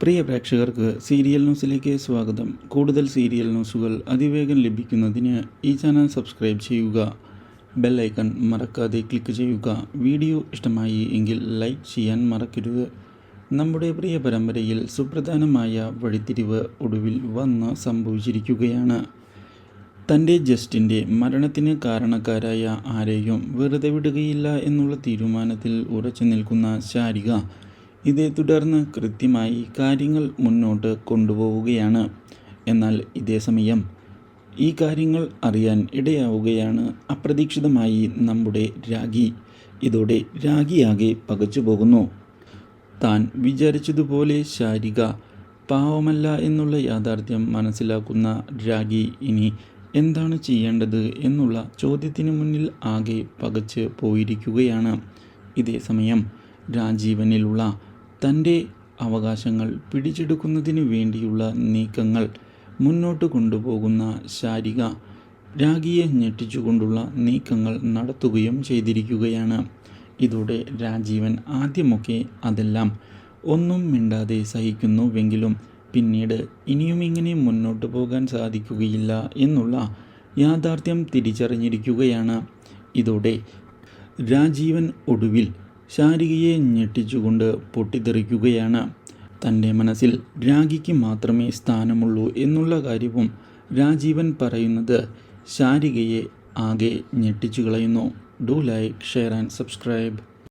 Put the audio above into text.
പ്രിയ പ്രേക്ഷകർക്ക് സീരിയൽ ന്യൂസിലേക്ക് സ്വാഗതം. കൂടുതൽ സീരിയൽ ന്യൂസുകൾ അതിവേഗം ലഭിക്കുന്നതിന് ഈ ചാനൽ സബ്സ്ക്രൈബ് ചെയ്യുക. ബെൽ ഐക്കൺ മറക്കാതെ ക്ലിക്ക് ചെയ്യുക. വീഡിയോ ഇഷ്ടമായി എങ്കിൽ ലൈക്ക് ചെയ്യാൻ മറക്കരുത്. നമ്മുടെ പ്രിയ പരമ്പരയിൽ സുപ്രധാനമായ വഴിത്തിരിവ് ഒടുവിൽ വന്ന് സംഭവിച്ചിരിക്കുകയാണ്. തൻ്റെ ജസ്റ്റിൻ്റെ മരണത്തിന് കാരണക്കാരായ ആരെയും വെറുതെ വിടുകയില്ല എന്നുള്ള തീരുമാനത്തിൽ ഉറച്ചു നിൽക്കുന്ന ശാരിക ഇതേ തുടർന്ന് കൃത്യമായി കാര്യങ്ങൾ മുന്നോട്ട് കൊണ്ടുപോവുകയാണ്. എന്നാൽ ഇതേ സമയം ഈ കാര്യങ്ങൾ അറിയാൻ ഇടയാവുകയാണ് അപ്രതീക്ഷിതമായി നമ്മുടെ രാഖി. ഇതോടെ രാഖിയാകെ പകച്ചു പോകുന്നു. താൻ വിചാരിച്ചതുപോലെ ശാരിക പാവമല്ല എന്നുള്ള യാഥാർത്ഥ്യം മനസ്സിലാക്കുന്ന രാഖി ഇനി എന്താണ് ചെയ്യേണ്ടത് എന്നുള്ള ചോദ്യത്തിന് മുന്നിൽ ആകെ പകച്ച് പോയിരിക്കുകയാണ്. ഇതേ സമയം രാജീവനിലുള്ള തൻ്റെ അവകാശങ്ങൾ പിടിച്ചെടുക്കുന്നതിന് വേണ്ടിയുള്ള നീക്കങ്ങൾ മുന്നോട്ട് കൊണ്ടുപോകുന്ന ശാരിക രാഖിയെ ഞെട്ടിച്ചുകൊണ്ടുള്ള നീക്കങ്ങൾ നടത്തുകയും ചെയ്തിരിക്കുകയാണ്. ഇതോടെ രാജീവൻ ആദ്യമൊക്കെ അതെല്ലാം ഒന്നും മിണ്ടാതെ സഹിക്കുന്നുവെങ്കിലും പിന്നീട് ഇനിയും ഇങ്ങനെ മുന്നോട്ട് പോകാൻ സാധിക്കുകയില്ല എന്നുള്ള യാഥാർത്ഥ്യം തിരിച്ചറിഞ്ഞിരിക്കുകയാണ്. ഇതോടെ രാജീവൻ ഒടുവിൽ ശാരികയെ ഞെട്ടിച്ചുകൊണ്ട് പൊട്ടിത്തെറിക്കുകയാണ്. തൻ്റെ മനസ്സിൽ രാഖിക്ക് മാത്രമേ സ്ഥാനമുള്ളൂ എന്നുള്ള കാര്യവും രാജീവൻ പറയുന്നത് ശാരികയെ ആകെ ഞെട്ടിച്ചു കളയുന്നു. Do like, share and subscribe.